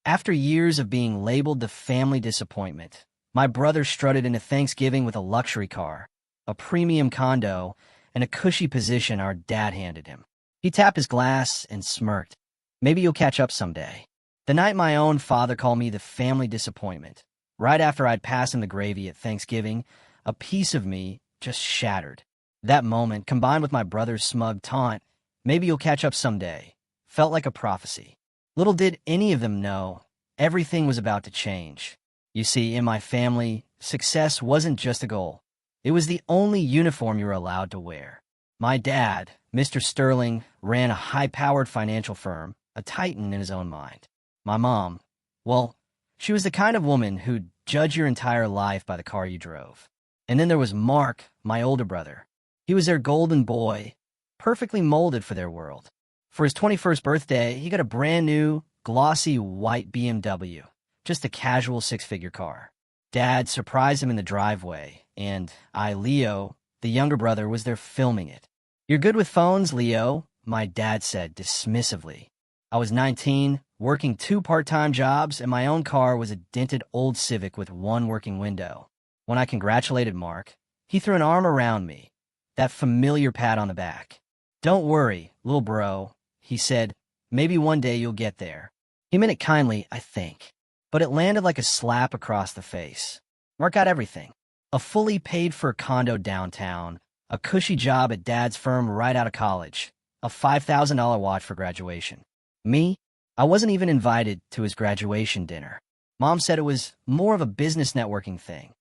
After years of being labeled the family disappointment, my brother strutted into Thanksgiving with a luxury car, a premium condo, and a cushy position our dad handed him. He tapped his glass and smirked. Maybe you'll catch up someday. The night my own father called me the family disappointment, right after I'd passed him the gravy at Thanksgiving, a piece of me just shattered. That moment, combined with my brother's smug taunt, maybe you'll catch up someday, felt like a prophecy. Little did any of them know, everything was about to change. You see, in my family, success wasn't just a goal. It was the only uniform you were allowed to wear. My dad, Mr. Sterling, ran a high-powered financial firm, a titan in his own mind. My mom, well, she was the kind of woman who'd judge your entire life by the car you drove. And then there was Mark, my older brother. He was their golden boy, perfectly molded for their world. For his 21st birthday, he got a brand new, glossy white BMW, just a casual six-figure car. Dad surprised him in the driveway, and I, Leo, the younger brother, was there filming it. "You're good with phones, Leo," my dad said dismissively. I was 19, working 2 part-time jobs, and my own car was a dented old Civic with 1 working window. When I congratulated Mark, he threw an arm around me, that familiar pat on the back. "Don't worry, little bro," he said. "Maybe one day you'll get there." He meant it kindly, I think, but it landed like a slap across the face. Mark got everything. A fully paid-for condo downtown, a cushy job at Dad's firm right out of college, a $5,000 watch for graduation. Me? I wasn't even invited to his graduation dinner. Mom said it was more of a business networking thing,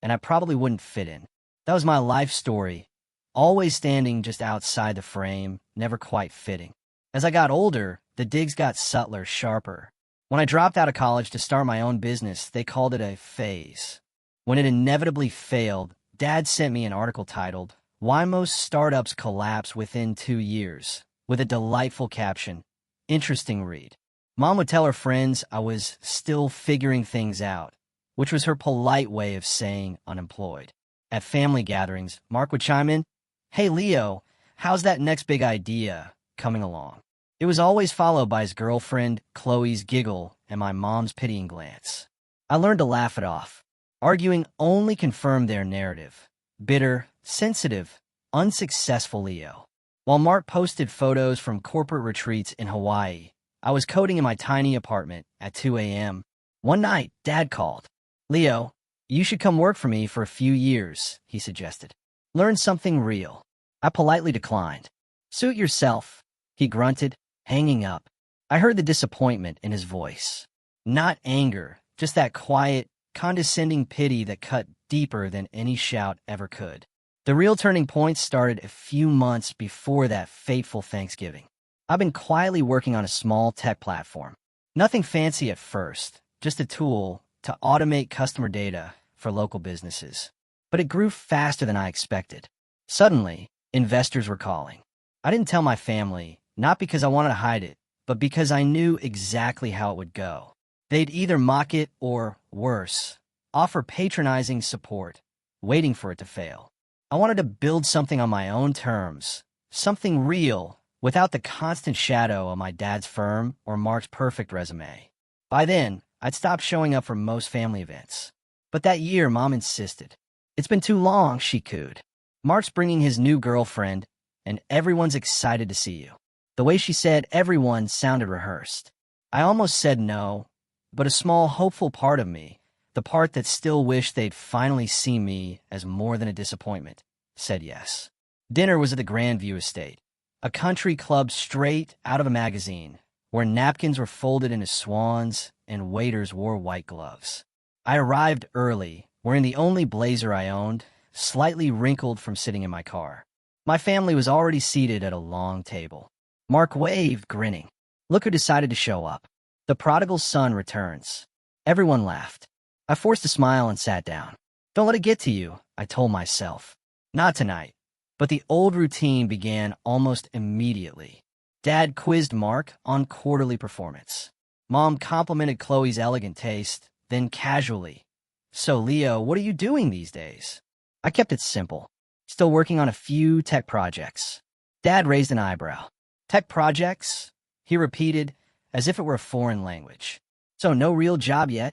and I probably wouldn't fit in. That was my life story, always standing just outside the frame, never quite fitting. As I got older, the digs got subtler, sharper. When I dropped out of college to start my own business, they called it a phase. When it inevitably failed, Dad sent me an article titled, "Why Most Startups Collapse Within 2 Years," with a delightful caption, "Interesting read." Mom would tell her friends I was still figuring things out, which was her polite way of saying unemployed. At family gatherings, Mark would chime in, "Hey, Leo, how's that next big idea coming along?" It was always followed by his girlfriend, Chloe's giggle, and my mom's pitying glance. I learned to laugh it off. Arguing only confirmed their narrative. Bitter, sensitive, unsuccessful Leo. While Mark posted photos from corporate retreats in Hawaii, I was coding in my tiny apartment at 2 a.m. One night, Dad called. "Leo, you should come work for me for a few years," he suggested. "Learn something real." I politely declined. "Suit yourself," he grunted, hanging up. I heard the disappointment in his voice. Not anger, just that quiet, condescending pity that cut deeper than any shout ever could. The real turning point started a few months before that fateful Thanksgiving. I've been quietly working on a small tech platform. Nothing fancy at first, just a tool to automate customer data for local businesses. But it grew faster than I expected. Suddenly, investors were calling. I didn't tell my family, not because I wanted to hide it, but because I knew exactly how it would go. They'd either mock it or, worse, offer patronizing support, waiting for it to fail. I wanted to build something on my own terms, something real, without the constant shadow of my dad's firm or Mark's perfect resume. By then, I'd stopped showing up for most family events. But that year, Mom insisted. "It's been too long," she cooed. "Mark's bringing his new girlfriend, and everyone's excited to see you." The way she said everyone sounded rehearsed. I almost said no, but a small, hopeful part of me, the part that still wished they'd finally see me as more than a disappointment, said yes. Dinner was at the Grandview Estate, a country club straight out of a magazine, where napkins were folded into swans and waiters wore white gloves. I arrived early, wearing the only blazer I owned, slightly wrinkled from sitting in my car. My family was already seated at a long table. Mark waved, grinning. "Look who decided to show up. The prodigal son returns." Everyone laughed. I forced a smile and sat down. "Don't let it get to you," I told myself. Not tonight. But the old routine began almost immediately. Dad quizzed Mark on quarterly performance. Mom complimented Chloe's elegant taste, then casually, "So, Leo, what are you doing these days?" I kept it simple. "Still working on a few tech projects." Dad raised an eyebrow. "Tech projects?" he repeated, as if it were a foreign language. So no real job yet?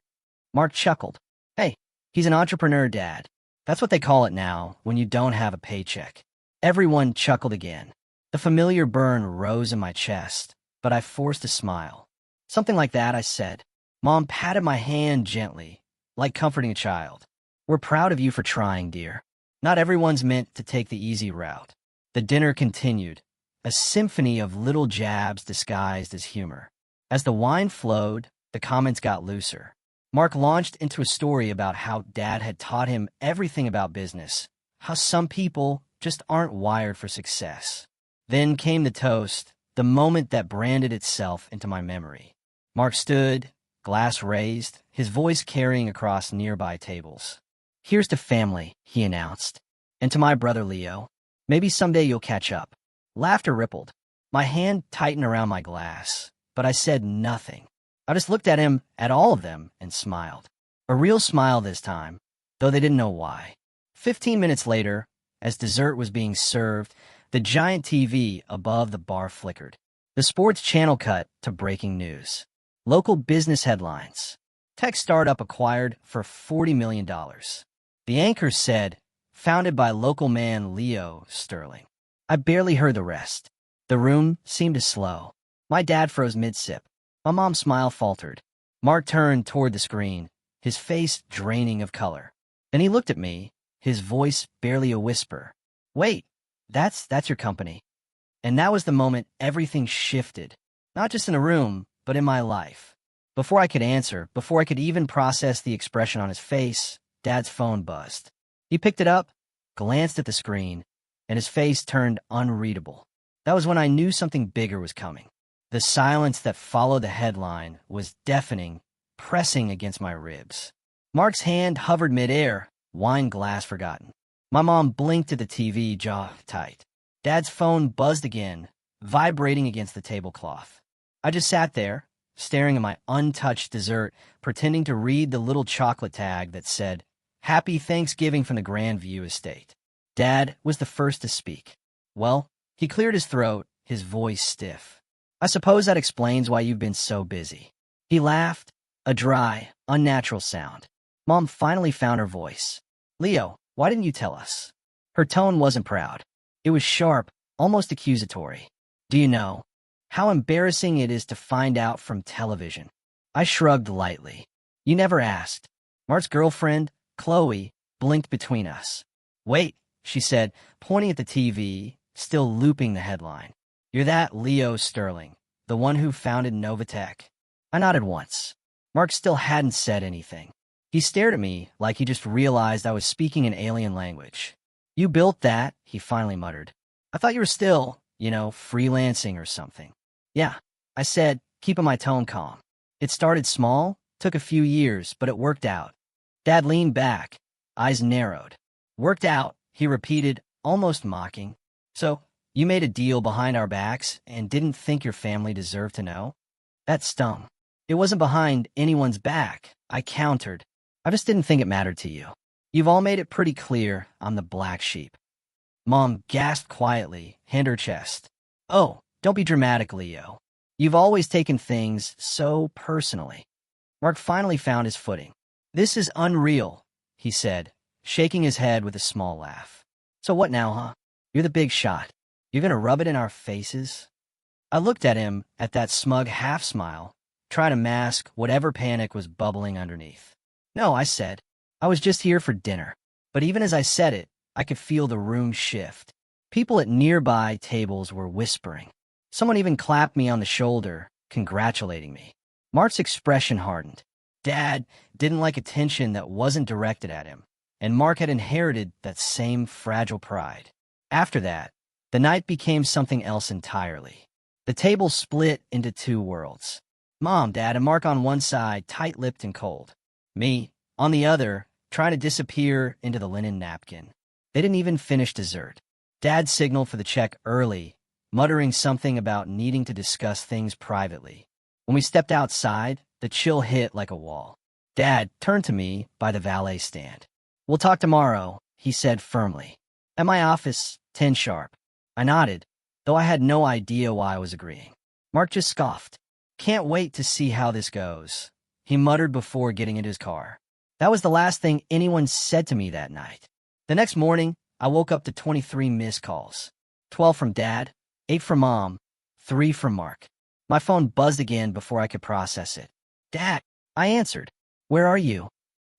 Mark chuckled. Hey, he's an entrepreneur, Dad. That's what they call it now when you don't have a paycheck. Everyone chuckled again. The familiar burn rose in my chest, but I forced a smile. Something like that, I said. Mom patted my hand gently, like comforting a child. We're proud of you for trying, dear. Not everyone's meant to take the easy route. The dinner continued, a symphony of little jabs disguised as humor. As the wine flowed, the comments got looser. Mark launched into a story about how Dad had taught him everything about business, how some people just aren't wired for success. Then came the toast, the moment that branded itself into my memory. Mark stood, glass raised, his voice carrying across nearby tables. Here's to family, he announced. And to my brother Leo. Maybe someday you'll catch up. Laughter rippled. My hand tightened around my glass, but I said nothing. I just looked at him, at all of them, and smiled. A real smile this time, though they didn't know why. 15 minutes later, as dessert was being served, the giant TV above the bar flickered. The sports channel cut to breaking news. Local business headlines. Tech startup acquired for $40 million. The anchor said, founded by local man Leo Sterling. I barely heard the rest. The room seemed to slow. My dad froze mid-sip. My mom's smile faltered. Mark turned toward the screen, his face draining of color. Then he looked at me, his voice barely a whisper. Wait, that's your company. And that was the moment everything shifted. Not just in a room, but in my life. Before I could answer, before I could even process the expression on his face, Dad's phone buzzed. He picked it up, glanced at the screen, and his face turned unreadable. That was when I knew something bigger was coming. The silence that followed the headline was deafening, pressing against my ribs. Mark's hand hovered midair, wine glass forgotten. My mom blinked at the TV, jaw tight. Dad's phone buzzed again, vibrating against the tablecloth. I just sat there, staring at my untouched dessert, pretending to read the little chocolate tag that said, Happy Thanksgiving from the Grandview Estate. Dad was the first to speak. Well, he cleared his throat, his voice stiff. I suppose that explains why you've been so busy. He laughed, a dry, unnatural sound. Mom finally found her voice. Leo, why didn't you tell us? Her tone wasn't proud. It was sharp, almost accusatory. Do you know how embarrassing it is to find out from television? I shrugged lightly. You never asked. Mark's girlfriend, Chloe, blinked between us. Wait, she said, pointing at the TV, still looping the headline. You're that Leo Sterling, the one who founded Novatech. I nodded once. Mark still hadn't said anything. He stared at me like he just realized I was speaking an alien language. You built that, he finally muttered. I thought you were still, freelancing or something. Yeah, I said, keeping my tone calm. It started small, took a few years, but it worked out. Dad leaned back, eyes narrowed. Worked out, he repeated, almost mocking. So, you made a deal behind our backs and didn't think your family deserved to know? That stung. It wasn't behind anyone's back, I countered. I just didn't think it mattered to you. You've all made it pretty clear I'm the black sheep. Mom gasped quietly, hand her chest. Oh, don't be dramatic, Leo. You've always taken things so personally. Mark finally found his footing. This is unreal, he said, shaking his head with a small laugh. So what now, huh? You're the big shot. You're gonna rub it in our faces? I looked at him at that smug half-smile, trying to mask whatever panic was bubbling underneath. No, I said. I was just here for dinner. But even as I said it, I could feel the room shift. People at nearby tables were whispering. Someone even clapped me on the shoulder, congratulating me. Mark's expression hardened. Dad didn't like attention that wasn't directed at him, and Mark had inherited that same fragile pride. After that, the night became something else entirely. The table split into two worlds. Mom, Dad, and Mark on one side, tight-lipped and cold. Me, on the other, trying to disappear into the linen napkin. They didn't even finish dessert. Dad signaled for the check early, muttering something about needing to discuss things privately. When we stepped outside, the chill hit like a wall. Dad turned to me by the valet stand. We'll talk tomorrow, he said firmly. At my office, 10 sharp. I nodded, though I had no idea why I was agreeing. Mark just scoffed. Can't wait to see how this goes, he muttered before getting into his car. That was the last thing anyone said to me that night. The next morning, I woke up to 23 missed calls. 12 from Dad, 8 from Mom, 3 from Mark. My phone buzzed again before I could process it. Dad, I answered. Where are you?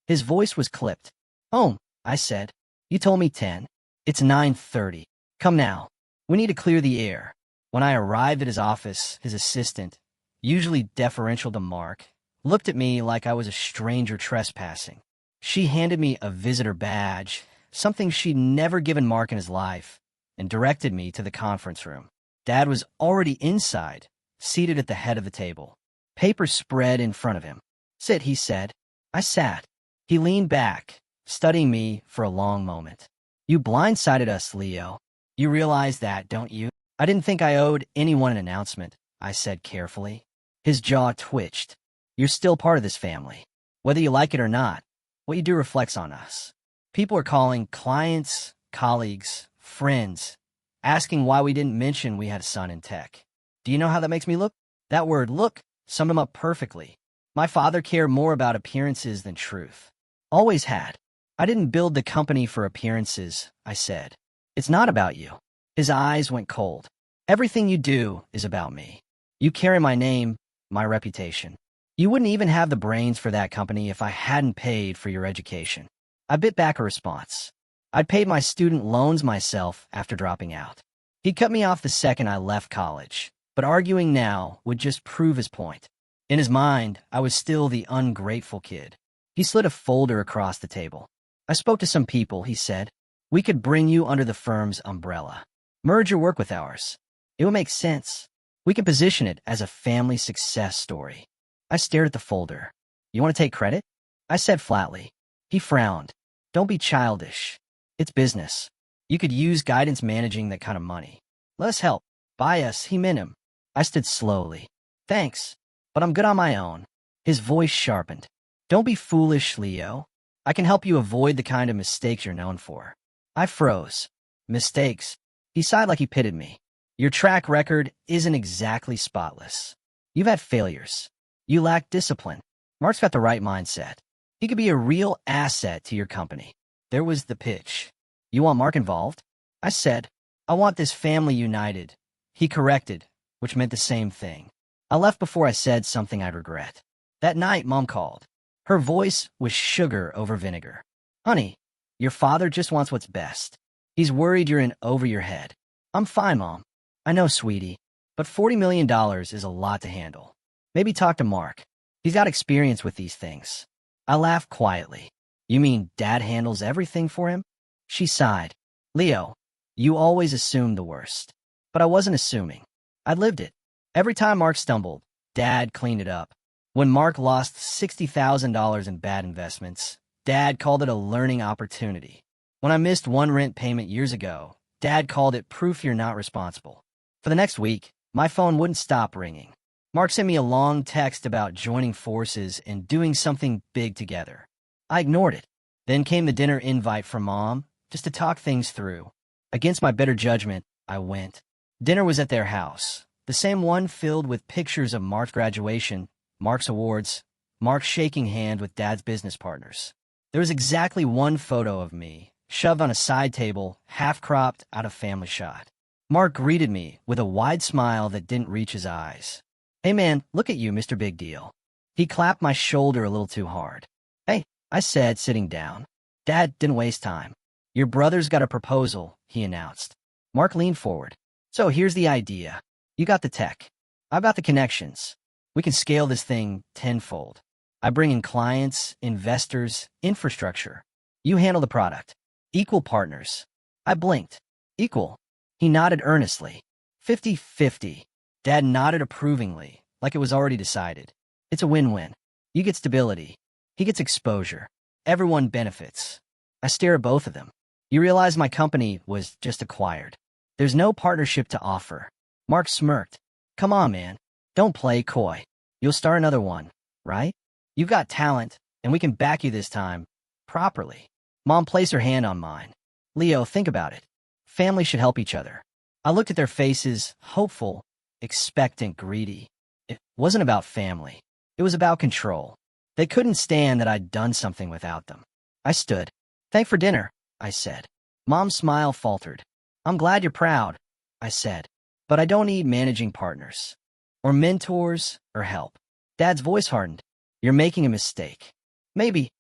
His voice was clipped. Home, I said. You told me 10. It's 9:30. Come now. We need to clear the air. When I arrived at his office, his assistant, usually deferential to Mark, looked at me like I was a stranger trespassing. She handed me a visitor badge, something she'd never given Mark in his life, and directed me to the conference room. Dad was already inside, seated at the head of the table. Papers spread in front of him. Sit, he said. I sat. He leaned back, studying me for a long moment. You blindsided us, Leo. You realize that, don't you? I didn't think I owed anyone an announcement, I said carefully. His jaw twitched. You're still part of this family. Whether you like it or not, what you do reflects on us. People are calling clients, colleagues, friends, asking why we didn't mention we had a son in tech. Do you know how that makes me look? That word, look, summed him up perfectly. My father cared more about appearances than truth. Always had. I didn't build the company for appearances, I said. It's not about you. His eyes went cold. Everything you do is about me. You carry my name, my reputation. You wouldn't even have the brains for that company if I hadn't paid for your education. I bit back a response. I'd paid my student loans myself after dropping out. He cut me off the second I left college, but arguing now would just prove his point. In his mind, I was still the ungrateful kid. He slid a folder across the table. I spoke to some people, he said. We could bring you under the firm's umbrella. Merge your work with ours. It would make sense. We can position it as a family success story. I stared at the folder. You want to take credit? I said flatly. He frowned. Don't be childish. It's business. You could use guidance managing that kind of money. Let us help. Buy us, he meant him. I stood slowly. Thanks, but I'm good on my own. His voice sharpened. Don't be foolish, Leo. I can help you avoid the kind of mistakes you're known for. I froze. Mistakes? He sighed like he pitied me. Your track record isn't exactly spotless. You've had failures. You lack discipline. Mark's got the right mindset. He could be a real asset to your company. There was the pitch. You want Mark involved? I said, I want this family united. He corrected, which meant the same thing. I left before I said something I'd regret. That night, Mom called. Her voice was sugar over vinegar. Honey, your father just wants what's best. He's worried you're in over your head. I'm fine, Mom. I know, sweetie, but $40 million is a lot to handle. Maybe talk to Mark. He's got experience with these things. I laughed quietly. You mean Dad handles everything for him? She sighed. Leo, you always assumed the worst. But I wasn't assuming. I lived it. Every time Mark stumbled, Dad cleaned it up. When Mark lost $60,000 in bad investments, Dad called it a learning opportunity. When I missed one rent payment years ago, Dad called it proof you're not responsible. For the next week, my phone wouldn't stop ringing. Mark sent me a long text about joining forces and doing something big together. I ignored it. Then came the dinner invite from Mom, just to talk things through. Against my better judgment, I went. Dinner was at their house, the same one filled with pictures of Mark's graduation, Mark's awards, Mark shaking hand with Dad's business partners. There was exactly one photo of me, shoved on a side table, half-cropped out of family shot. Mark greeted me with a wide smile that didn't reach his eyes. Hey man, look at you, Mr. Big Deal. He clapped my shoulder a little too hard. Hey, I said, sitting down. Dad didn't waste time. Your brother's got a proposal, he announced. Mark leaned forward. So here's the idea. You got the tech. I've got the connections. We can scale this thing tenfold. I bring in clients, investors, infrastructure. You handle the product. Equal partners. I blinked. Equal. He nodded earnestly. 50-50. Dad nodded approvingly, like it was already decided. It's a win-win. You get stability. He gets exposure. Everyone benefits. I stare at both of them. You realize my company was just acquired. There's no partnership to offer. Mark smirked. Come on, man. Don't play coy. You'll start another one, right? You've got talent, and we can back you this time, properly. Mom placed her hand on mine. Leo, think about it. Families should help each other. I looked at their faces, hopeful, expectant, greedy. It wasn't about family. It was about control. They couldn't stand that I'd done something without them. I stood. "Thank for dinner," I said. Mom's smile faltered. "I'm glad you're proud," I said. "But I don't need managing partners, or mentors, or help." Dad's voice hardened. "You're making a mistake." "Maybe,"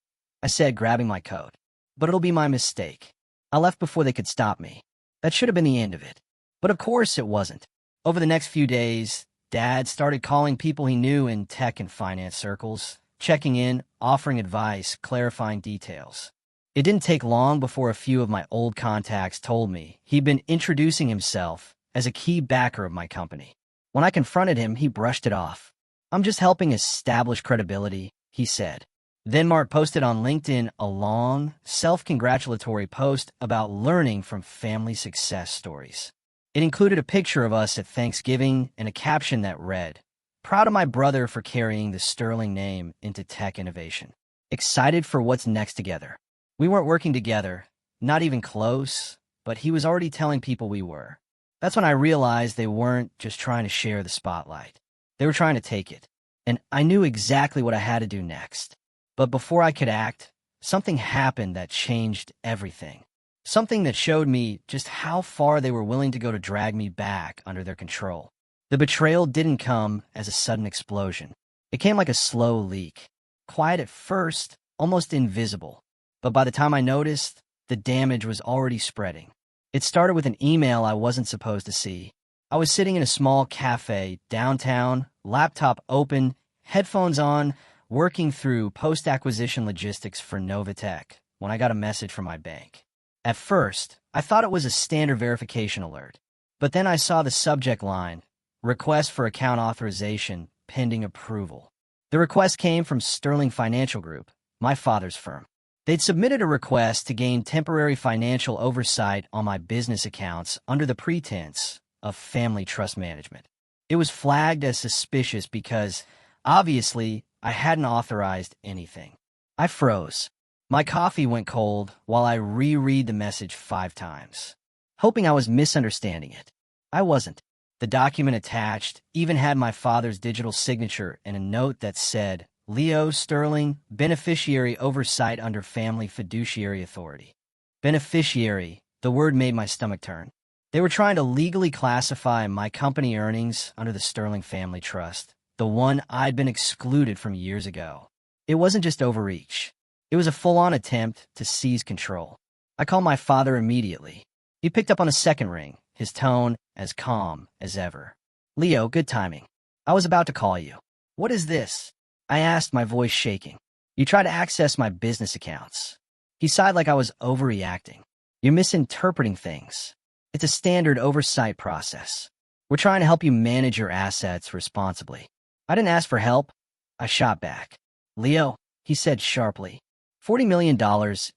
I said, grabbing my coat. "But it'll be my mistake." I left before they could stop me. That should have been the end of it. But of course it wasn't. Over the next few days, Dad started calling people he knew in tech and finance circles, checking in, offering advice, clarifying details. It didn't take long before a few of my old contacts told me he'd been introducing himself as a key backer of my company. When I confronted him, he brushed it off. "I'm just helping establish credibility," he said. Then Mark posted on LinkedIn a long, self-congratulatory post about learning from family success stories. It included a picture of us at Thanksgiving and a caption that read, "Proud of my brother for carrying the Sterling name into tech innovation. Excited for what's next together." We weren't working together, not even close, but he was already telling people we were. That's when I realized they weren't just trying to share the spotlight. They were trying to take it, and I knew exactly what I had to do next. But before I could act, something happened that changed everything. Something that showed me just how far they were willing to go to drag me back under their control. The betrayal didn't come as a sudden explosion. It came like a slow leak. Quiet at first, almost invisible. But by the time I noticed, the damage was already spreading. It started with an email I wasn't supposed to see. I was sitting in a small cafe downtown, laptop open, headphones on, working through post-acquisition logistics for Novatech when I got a message from my bank. At first, I thought it was a standard verification alert. But then I saw the subject line, "Request for account authorization, pending approval." The request came from Sterling Financial Group, my father's firm. They'd submitted a request to gain temporary financial oversight on my business accounts under the pretense of family trust management. It was flagged as suspicious because, obviously, I hadn't authorized anything. I froze. My coffee went cold while I reread the message 5 times, hoping I was misunderstanding it. I wasn't. The document attached even had my father's digital signature and a note that said, "Leo Sterling, beneficiary oversight under family fiduciary authority." Beneficiary, the word made my stomach turn. They were trying to legally classify my company earnings under the Sterling Family Trust, the one I'd been excluded from years ago. It wasn't just overreach. It was a full-on attempt to seize control. I called my father immediately. He picked up on a second ring, his tone as calm as ever. "Leo, good timing. I was about to call you." "What is this?" I asked, my voice shaking. "You tried to access my business accounts." He sighed like I was overreacting. "You're misinterpreting things. It's a standard oversight process. We're trying to help you manage your assets responsibly." "I didn't ask for help," I shot back. "Leo," he said sharply, $40 million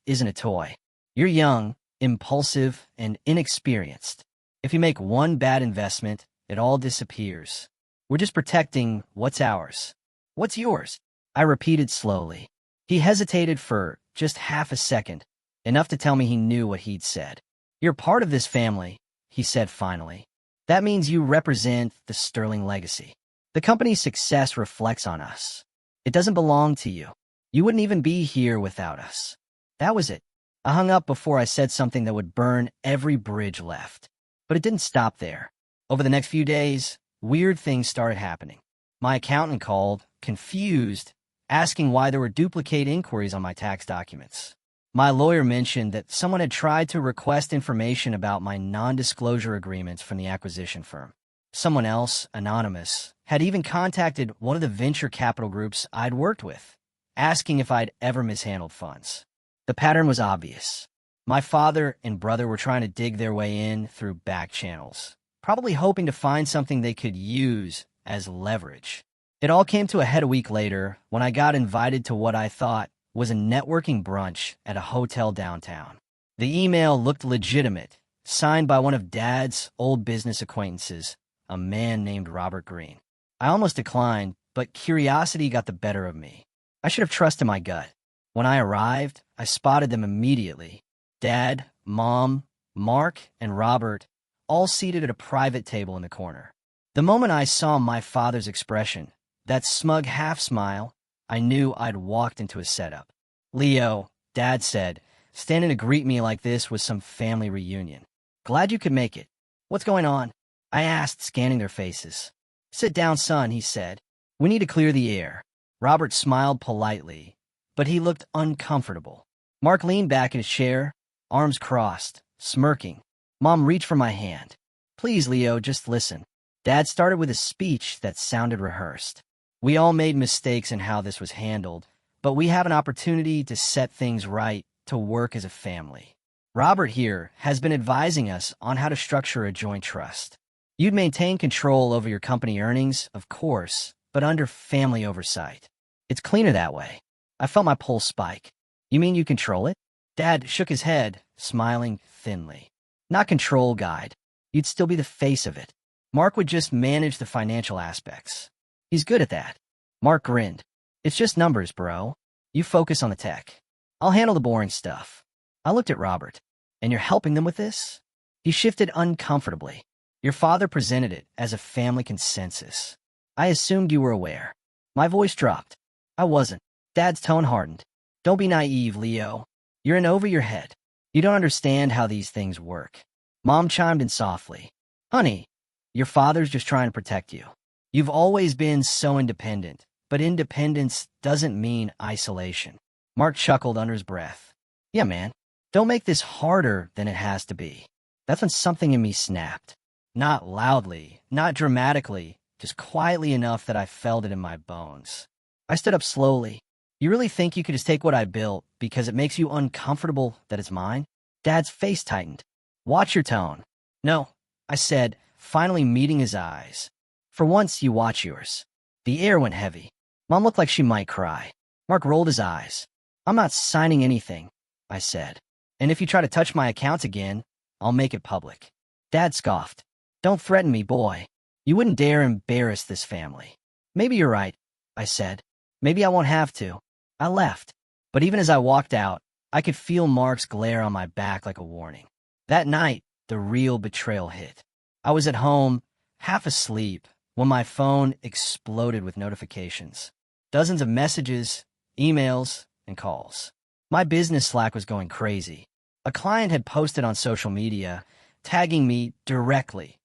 isn't a toy. You're young, impulsive, and inexperienced. If you make one bad investment, it all disappears. We're just protecting what's ours." "What's yours?" I repeated slowly. He hesitated for just half a second, enough to tell me he knew what he'd said. "You're part of this family," he said finally. "That means you represent the Sterling legacy. The company's success reflects on us. It doesn't belong to you. You wouldn't even be here without us." That was it. I hung up before I said something that would burn every bridge left. But it didn't stop there. Over the next few days, weird things started happening. My accountant called, confused, asking why there were duplicate inquiries on my tax documents. My lawyer mentioned that someone had tried to request information about my non-disclosure agreements from the acquisition firm. Someone else, anonymous, had even contacted one of the venture capital groups I'd worked with, asking if I'd ever mishandled funds. The pattern was obvious. My father and brother were trying to dig their way in through back channels, probably hoping to find something they could use as leverage. It all came to a head a week later when I got invited to what I thought was a networking brunch at a hotel downtown. The email looked legitimate, signed by one of Dad's old business acquaintances, a man named Robert Green. I almost declined, but curiosity got the better of me. I should have trusted my gut. When I arrived, I spotted them immediately. Dad, Mom, Mark, and Robert, all seated at a private table in the corner. The moment I saw my father's expression, that smug half-smile, I knew I'd walked into a setup. "Leo," Dad said, standing to greet me like this was some family reunion. "Glad you could make it. What's going on?" I asked, scanning their faces. "Sit down, son," he said. "We need to clear the air." Robert smiled politely, but he looked uncomfortable. Mark leaned back in his chair, arms crossed, smirking. Mom reached for my hand. "Please, Leo, just listen." Dad started with a speech that sounded rehearsed. "We all made mistakes in how this was handled, but we have an opportunity to set things right, to work as a family. Robert here has been advising us on how to structure a joint trust. You'd maintain control over your company earnings, of course, but under family oversight. It's cleaner that way." I felt my pulse spike. "You mean you control it?" Dad shook his head, smiling thinly. "Not control, guide. You'd still be the face of it. Mark would just manage the financial aspects. He's good at that." Mark grinned. "It's just numbers, bro. You focus on the tech. I'll handle the boring stuff." I looked at Robert. "And you're helping them with this?" He shifted uncomfortably. "Your father presented it as a family consensus. I assumed you were aware." My voice dropped. I wasn't. Dad's tone hardened. "Don't be naive, Leo. You're in over your head. You don't understand how these things work." Mom chimed in softly. "Honey, your father's just trying to protect you. You've always been so independent, but independence doesn't mean isolation." Mark chuckled under his breath. "Yeah, man. Don't make this harder than it has to be." That's when something in me snapped. Not loudly, not dramatically, just quietly enough that I felt it in my bones. I stood up slowly. "You really think you could just take what I built because it makes you uncomfortable that it's mine?" Dad's face tightened. "Watch your tone." "No," I said, finally meeting his eyes. "For once, you watch yours." The air went heavy. Mom looked like she might cry. Mark rolled his eyes. "I'm not signing anything," I said. "And if you try to touch my account again, I'll make it public." Dad scoffed. "Don't threaten me, boy. You wouldn't dare embarrass this family." "Maybe you're right," I said. "Maybe I won't have to." I left. But even as I walked out, I could feel Mark's glare on my back like a warning. That night, the real betrayal hit. I was at home, half asleep, when my phone exploded with notifications. Dozens of messages, emails, and calls. My business Slack was going crazy. A client had posted on social media, tagging me directly.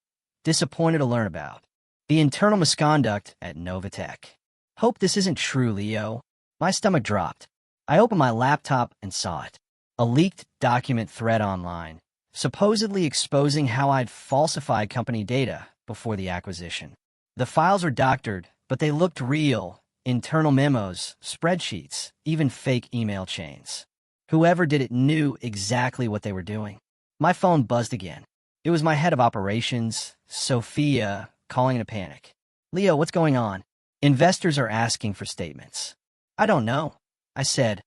Disappointed to learn about the internal misconduct at Novatech. "Hope this isn't true, Leo." My stomach dropped. I opened my laptop and saw it. A leaked document thread online, supposedly exposing how I'd falsified company data before the acquisition. The files were doctored, but they looked real. Internal memos, spreadsheets, even fake email chains. Whoever did it knew exactly what they were doing. My phone buzzed again. It was my head of operations, Sophia, calling in a panic. "Leo, what's going on? Investors are asking for statements." "I don't know," I said,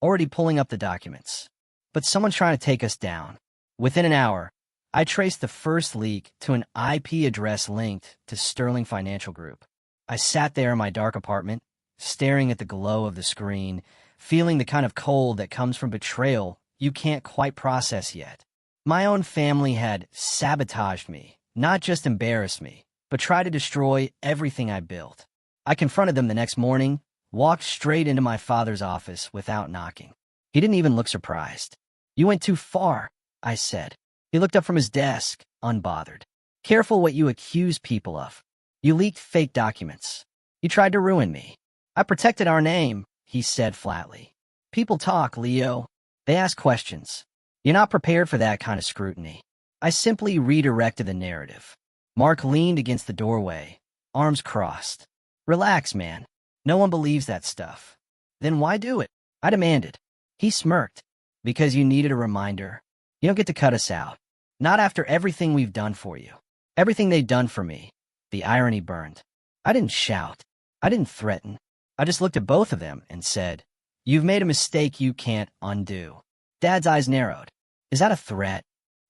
already pulling up the documents. "But someone's trying to take us down." Within an hour, I traced the first leak to an IP address linked to Sterling Financial Group. I sat there in my dark apartment, staring at the glow of the screen, feeling the kind of cold that comes from betrayal you can't quite process yet. My own family had sabotaged me, not just embarrassed me, but tried to destroy everything I built. I confronted them the next morning, walked straight into my father's office without knocking. He didn't even look surprised. "You went too far," I said. He looked up from his desk, unbothered. "Careful what you accuse people of. You leaked fake documents. You tried to ruin me." "I protected our name," he said flatly. "People talk, Leo. They ask questions. You're not prepared for that kind of scrutiny." I simply redirected the narrative. Mark leaned against the doorway, arms crossed. "Relax, man. No one believes that stuff." "Then why do it?" I demanded. He smirked. "Because you needed a reminder. You don't get to cut us out. Not after everything we've done for you. Everything they've done for me." The irony burned. I didn't shout. I didn't threaten. I just looked at both of them and said, "You've made a mistake you can't undo." Dad's eyes narrowed. "Is that a threat?"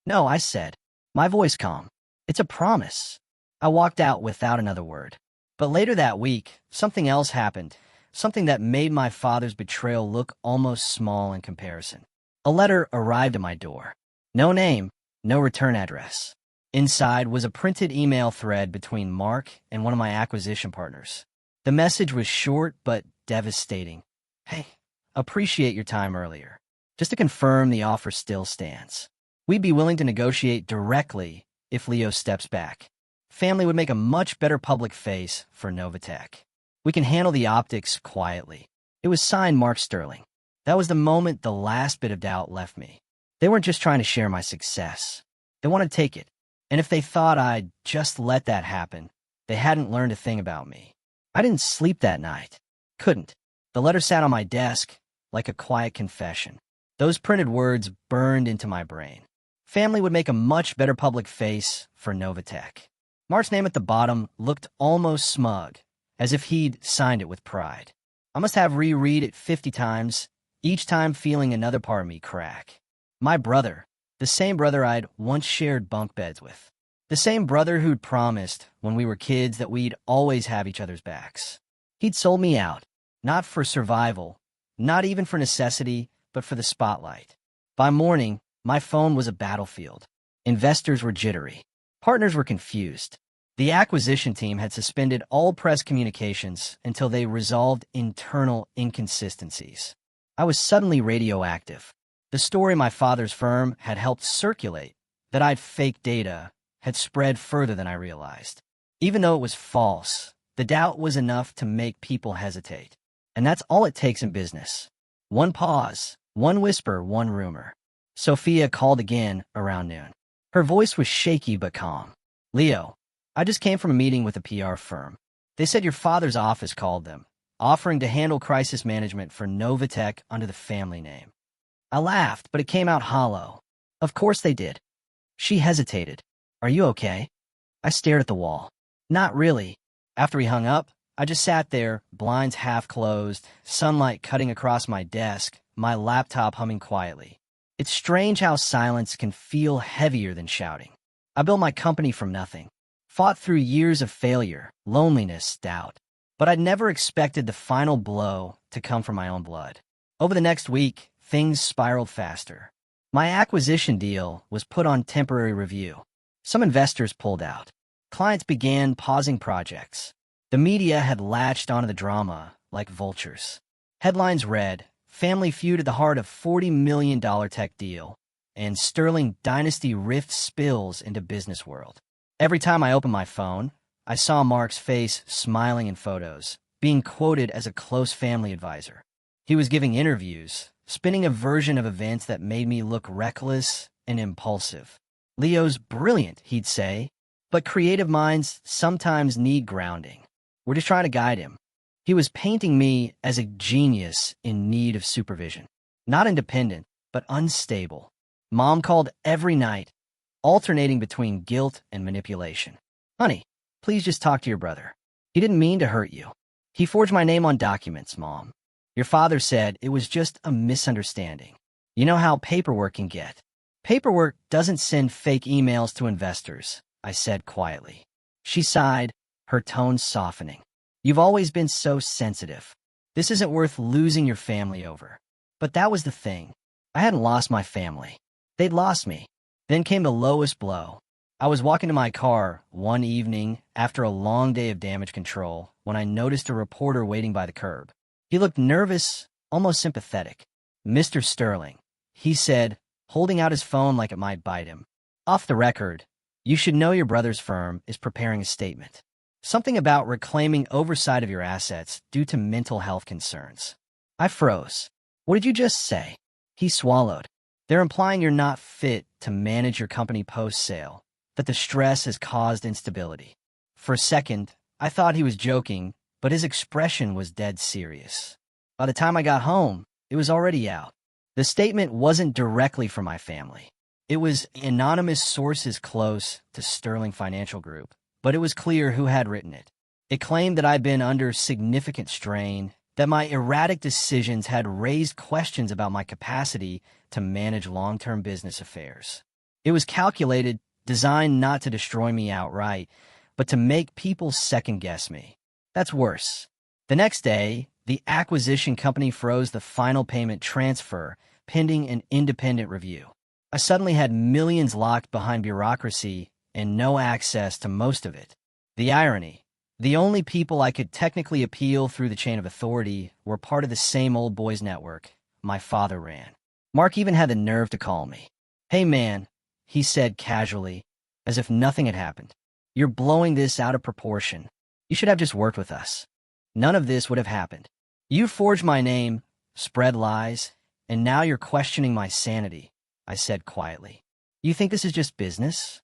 "No," I said, my voice calm. "It's a promise." I walked out without another word. But later that week, something else happened, something that made my father's betrayal look almost small in comparison. A letter arrived at my door. No name, no return address. Inside was a printed email thread between Mark and one of my acquisition partners. The message was short but devastating. Hey, appreciate your time earlier. Just to confirm, the offer still stands. We'd be willing to negotiate directly if Leo steps back. Family would make a much better public face for Novatech. We can handle the optics quietly. It was signed Mark Sterling. That was the moment the last bit of doubt left me. They weren't just trying to share my success. They wanted to take it. And if they thought I'd just let that happen, they hadn't learned a thing about me. I didn't sleep that night. Couldn't. The letter sat on my desk like a quiet confession. Those printed words burned into my brain. Family would make a much better public face for Novatech. Mark's name at the bottom looked almost smug, as if he'd signed it with pride. I must have reread it 50 times, each time feeling another part of me crack. My brother, the same brother I'd once shared bunk beds with. The same brother who'd promised when we were kids that we'd always have each other's backs. He'd sold me out, not for survival, not even for necessity, but for the spotlight. By morning, my phone was a battlefield. Investors were jittery. Partners were confused. The acquisition team had suspended all press communications until they resolved internal inconsistencies. I was suddenly radioactive. The story my father's firm had helped circulate, that I'd faked data, had spread further than I realized. Even though it was false, the doubt was enough to make people hesitate. And that's all it takes in business. One pause, one whisper, one rumor. Sophia called again around noon. Her voice was shaky but calm. Leo, I just came from a meeting with a PR firm. They said your father's office called them, offering to handle crisis management for Novatech under the family name. I laughed, but it came out hollow. Of course they did. She hesitated. Are you okay? I stared at the wall. Not really. After he hung up, I just sat there, blinds half closed, sunlight cutting across my desk, my laptop humming quietly. It's strange how silence can feel heavier than shouting. I built my company from nothing. Fought through years of failure, loneliness, doubt. But I'd never expected the final blow to come from my own blood. Over the next week, things spiraled faster. My acquisition deal was put on temporary review. Some investors pulled out. Clients began pausing projects. The media had latched onto the drama like vultures. Headlines read, "Family feud at the heart of $40 million tech deal," and Sterling dynasty rift spills into business world. Every time I opened my phone, I saw Mark's face smiling in photos, being quoted as a close family advisor. He was giving interviews, spinning a version of events that made me look reckless and impulsive. Leo's brilliant, he'd say, but creative minds sometimes need grounding. We're just trying to guide him. He was painting me as a genius in need of supervision. Not independent, but unstable. Mom called every night, alternating between guilt and manipulation. Honey, please just talk to your brother. He didn't mean to hurt you. He forged my name on documents, Mom. Your father said it was just a misunderstanding. You know how paperwork can get. Paperwork doesn't send fake emails to investors, I said quietly. She sighed, her tone softening. You've always been so sensitive. This isn't worth losing your family over. But that was the thing. I hadn't lost my family. They'd lost me. Then came the lowest blow. I was walking to my car one evening after a long day of damage control when I noticed a reporter waiting by the curb. He looked nervous, almost sympathetic. Mr. Sterling, he said, holding out his phone like it might bite him. Off the record, you should know your brother's firm is preparing a statement. Something about reclaiming oversight of your assets due to mental health concerns. I froze. What did you just say? He swallowed. They're implying you're not fit to manage your company post-sale, that the stress has caused instability. For a second, I thought he was joking, but his expression was dead serious. By the time I got home, it was already out. The statement wasn't directly from my family. It was anonymous sources close to Sterling Financial Group, but it was clear who had written it. It claimed that I'd been under significant strain, that my erratic decisions had raised questions about my capacity to manage long-term business affairs. It was calculated, designed not to destroy me outright, but to make people second-guess me. That's worse. The next day, the acquisition company froze the final payment transfer, pending an independent review. I suddenly had millions locked behind bureaucracy and no access to most of it. The irony, The only people I could technically appeal through the chain of authority were part of the same old boys network my father ran. Mark even had the nerve to call me. "Hey man," he said casually, as if nothing had happened. "You're blowing this out of proportion. You should have just worked with us. None of this would have happened. You forged my name, spread lies, and now you're questioning my sanity," I said quietly. "You think this is just business?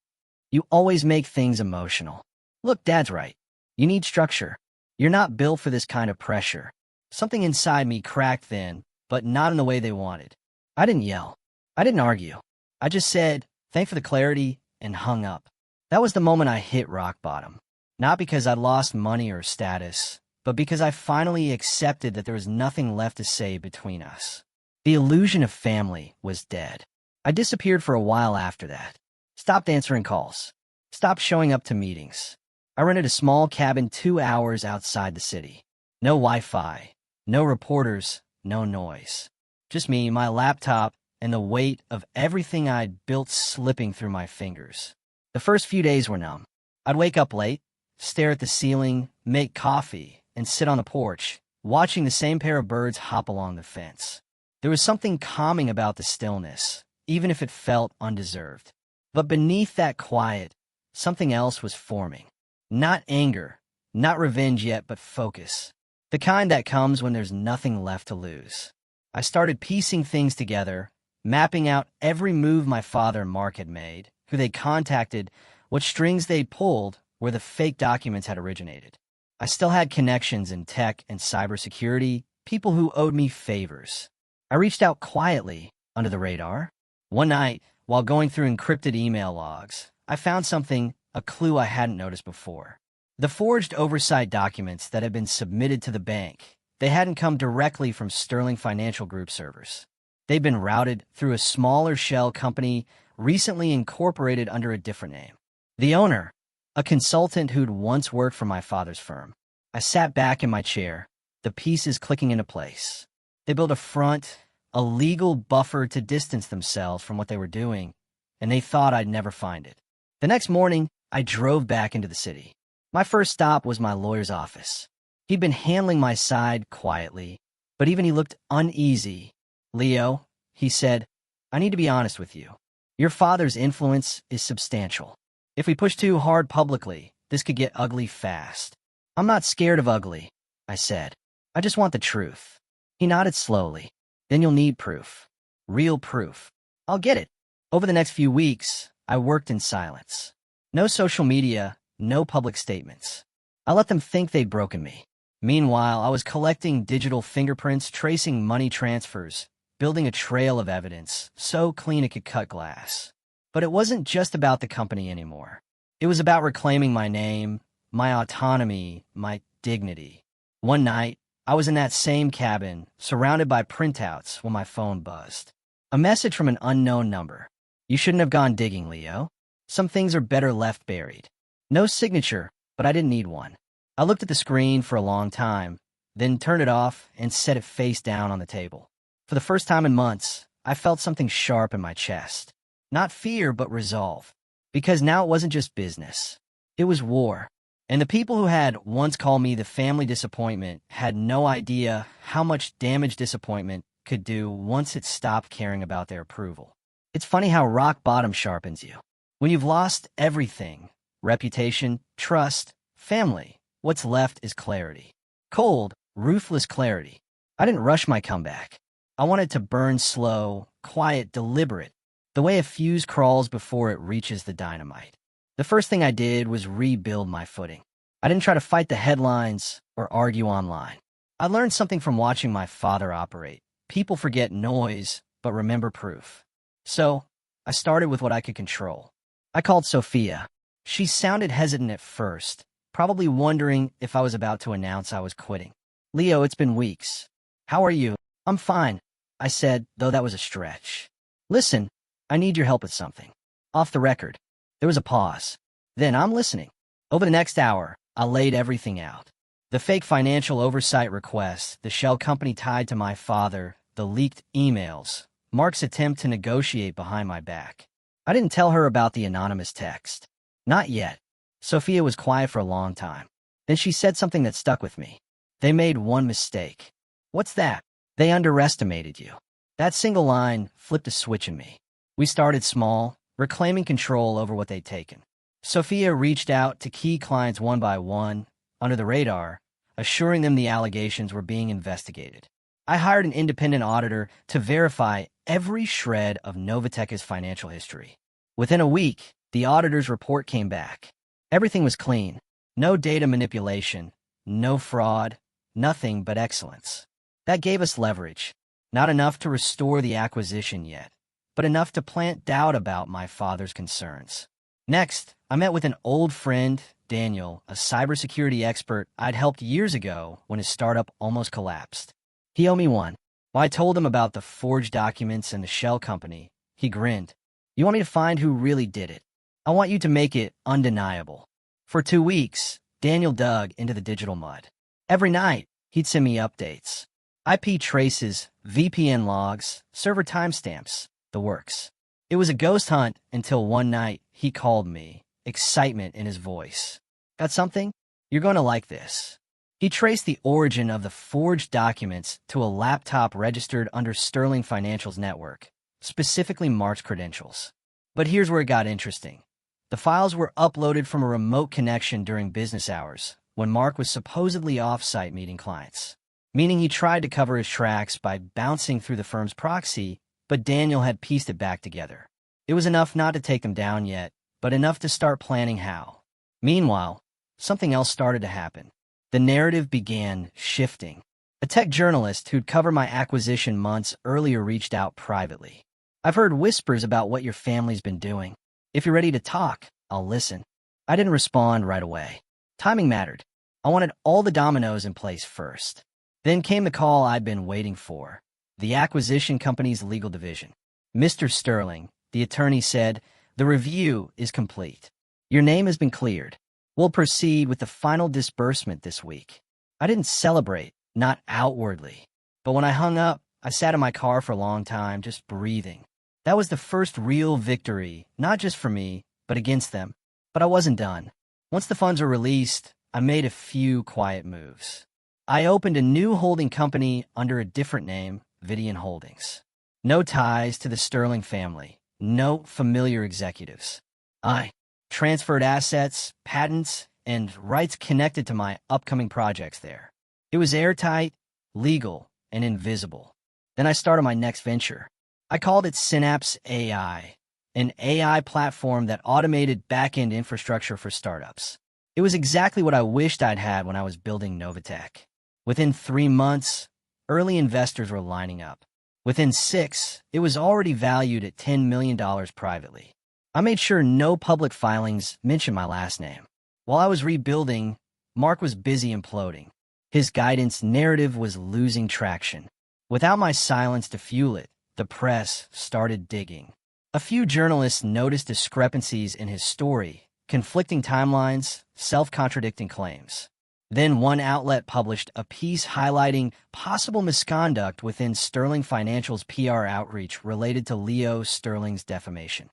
You always make things emotional. Look, Dad's right. You need structure. You're not built for this kind of pressure." Something inside me cracked then, but not in the way they wanted. I didn't yell. I didn't argue. I just said, "Thanks for the clarity," and hung up. That was the moment I hit rock bottom. Not because I'd lost money or status, but because I finally accepted that there was nothing left to say between us. The illusion of family was dead. I disappeared for a while after that. Stopped answering calls. Stopped showing up to meetings. I rented a small cabin 2 hours outside the city. No Wi-Fi, no reporters, no noise. Just me, my laptop, and the weight of everything I'd built slipping through my fingers. The first few days were numb. I'd wake up late, stare at the ceiling, make coffee, and sit on the porch, watching the same pair of birds hop along the fence. There was something calming about the stillness, even if it felt undeserved. But beneath that quiet, something else was forming. Not anger, not revenge yet, but focus. The kind that comes when there's nothing left to lose. I started piecing things together, mapping out every move my father and Mark had made, who they contacted, what strings they pulled, where the fake documents had originated. I still had connections in tech and cybersecurity, people who owed me favors. I reached out quietly, under the radar. One night, while going through encrypted email logs, I found something, a clue I hadn't noticed before. The forged oversight documents that had been submitted to the bank, they hadn't come directly from Sterling Financial Group servers. They'd been routed through a smaller shell company recently incorporated under a different name. The owner, a consultant who'd once worked for my father's firm. I sat back in my chair, the pieces clicking into place. They built a front, a legal buffer to distance themselves from what they were doing, and they thought I'd never find it. The next morning, I drove back into the city. My first stop was my lawyer's office. He'd been handling my side quietly, but even he looked uneasy. "Leo," he said, "I need to be honest with you. Your father's influence is substantial. If we push too hard publicly, this could get ugly fast." "I'm not scared of ugly," I said. "I just want the truth." He nodded slowly. "Then you'll need proof. Real proof." "I'll get it." Over the next few weeks, I worked in silence. No social media, no public statements. I let them think they'd broken me. Meanwhile, I was collecting digital fingerprints, tracing money transfers, building a trail of evidence, so clean it could cut glass. But it wasn't just about the company anymore. It was about reclaiming my name, my autonomy, my dignity. One night, I was in that same cabin, surrounded by printouts, when my phone buzzed. A message from an unknown number. "You shouldn't have gone digging, Leo. Some things are better left buried." No signature, but I didn't need one. I looked at the screen for a long time, then turned it off and set it face down on the table. For the first time in months, I felt something sharp in my chest. Not fear, but resolve. Because now it wasn't just business. It was war. And the people who had once called me the family disappointment had no idea how much damage disappointment could do once it stopped caring about their approval. It's funny how rock bottom sharpens you. When you've lost everything, reputation, trust, family, what's left is clarity. Cold, ruthless clarity. I didn't rush my comeback. I wanted to burn slow, quiet, deliberate, the way a fuse crawls before it reaches the dynamite. The first thing I did was rebuild my footing. I didn't try to fight the headlines or argue online. I learned something from watching my father operate. People forget noise, but remember proof. So, I started with what I could control. I called Sophia. She sounded hesitant at first, probably wondering if I was about to announce I was quitting. "Leo, it's been weeks. How are you?" "I'm fine," I said, though that was a stretch. "Listen, I need your help with something. Off the record." There was a pause. Then, "I'm listening." Over the next hour, I laid everything out. The fake financial oversight request, the shell company tied to my father, the leaked emails, Mark's attempt to negotiate behind my back. I didn't tell her about the anonymous text. Not yet. Sophia was quiet for a long time. Then she said something that stuck with me. They made one mistake. What's that? They underestimated you. That single line flipped a switch in me. We started small, reclaiming control over what they'd taken. Sophia reached out to key clients one by one, under the radar, assuring them the allegations were being investigated. I hired an independent auditor to verify every shred of Novatech's financial history. Within a week, the auditor's report came back. Everything was clean. No data manipulation, no fraud, nothing but excellence. That gave us leverage. Not enough to restore the acquisition yet, but enough to plant doubt about my father's concerns. Next, I met with an old friend, Daniel, a cybersecurity expert I'd helped years ago when his startup almost collapsed. He owed me one. When I told him about the forged documents and the shell company, he grinned. You want me to find who really did it? I want you to make it undeniable. For 2 weeks, Daniel dug into the digital mud. Every night, he'd send me updates. IP traces, VPN logs, server timestamps, the works. It was a ghost hunt until one night he called me, excitement in his voice. Got something? You're going to like this. He traced the origin of the forged documents to a laptop registered under Sterling Financial's network, specifically Mark's credentials. But here's where it got interesting. The files were uploaded from a remote connection during business hours, when Mark was supposedly off-site meeting clients. Meaning he tried to cover his tracks by bouncing through the firm's proxy, but Daniel had pieced it back together. It was enough not to take them down yet, but enough to start planning how. Meanwhile, something else started to happen. The narrative began shifting. A tech journalist who'd covered my acquisition months earlier reached out privately. I've heard whispers about what your family's been doing. If you're ready to talk, I'll listen. I didn't respond right away. Timing mattered. I wanted all the dominoes in place first. Then came the call I'd been waiting for. The acquisition company's legal division. Mr. Sterling, the attorney said, the review is complete. Your name has been cleared. We'll proceed with the final disbursement this week. I didn't celebrate, not outwardly. But when I hung up, I sat in my car for a long time, just breathing. That was the first real victory, not just for me, but against them. But I wasn't done. Once the funds were released, I made a few quiet moves. I opened a new holding company under a different name, Vidian Holdings. No ties to the Sterling family. No familiar executives. I transferred assets, patents, and rights connected to my upcoming projects there. It was airtight, legal, and invisible. Then I started my next venture. I called it Synapse AI, an AI platform that automated back-end infrastructure for startups. It was exactly what I wished I'd had when I was building Novatech. Within 3 months, early investors were lining up. Within 6, it was already valued at $10 million privately. I made sure no public filings mentioned my last name. While I was rebuilding, Mark was busy imploding. His guidance narrative was losing traction. Without my silence to fuel it, the press started digging. A few journalists noticed discrepancies in his story, conflicting timelines, self-contradicting claims. Then one outlet published a piece highlighting possible misconduct within Sterling Financial's PR outreach related to Leo Sterling's defamation.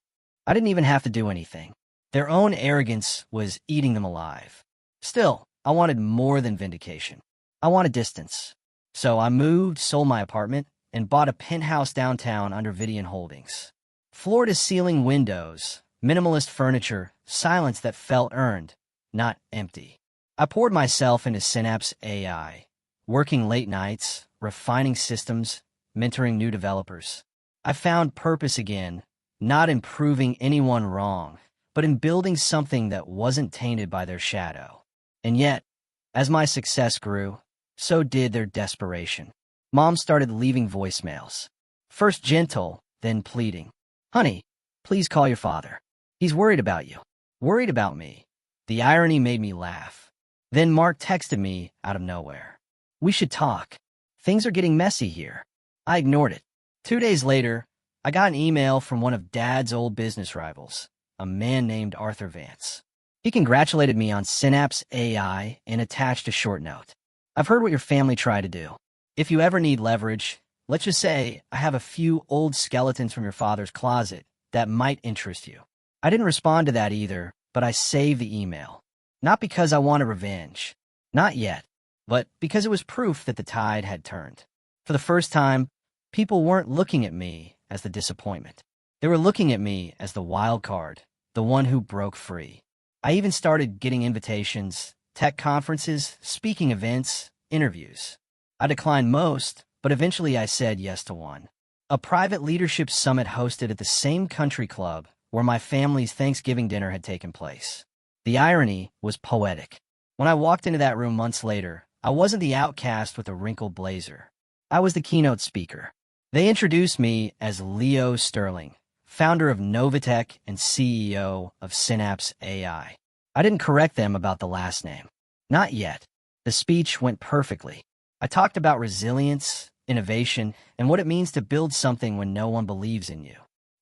I didn't even have to do anything. Their own arrogance was eating them alive. Still, I wanted more than vindication. I wanted distance. So I moved, sold my apartment, and bought a penthouse downtown under Vidian Holdings. Floor-to-ceiling windows, minimalist furniture, silence that felt earned, not empty. I poured myself into Synapse AI, working late nights, refining systems, mentoring new developers. I found purpose again, not in proving anyone wrong, but in building something that wasn't tainted by their shadow. And yet, as my success grew, so did their desperation. Mom started leaving voicemails. First gentle, then pleading. Honey, please call your father. He's worried about you. Worried about me. The irony made me laugh. Then Mark texted me out of nowhere. We should talk. Things are getting messy here. I ignored it. 2 days later, I got an email from one of Dad's old business rivals, a man named Arthur Vance. He congratulated me on Synapse AI and attached a short note. I've heard what your family tried to do. If you ever need leverage, let's just say I have a few old skeletons from your father's closet that might interest you. I didn't respond to that either, but I saved the email. Not because I wanted revenge, Not yet, but because it was proof that the tide had turned. For the first time, people weren't looking at me as the disappointment. They were looking at me as the wild card, the one who broke free. I even started getting invitations, tech conferences, speaking events, interviews. I declined most, but eventually I said yes to one. A private leadership summit hosted at the same country club where my family's Thanksgiving dinner had taken place. The irony was poetic. When I walked into that room months later, I wasn't the outcast with a wrinkled blazer. I was the keynote speaker. They introduced me as Leo Sterling, founder of Novatech and CEO of Synapse AI. I didn't correct them about the last name. Not yet. The speech went perfectly. I talked about resilience, innovation, and what it means to build something when no one believes in you.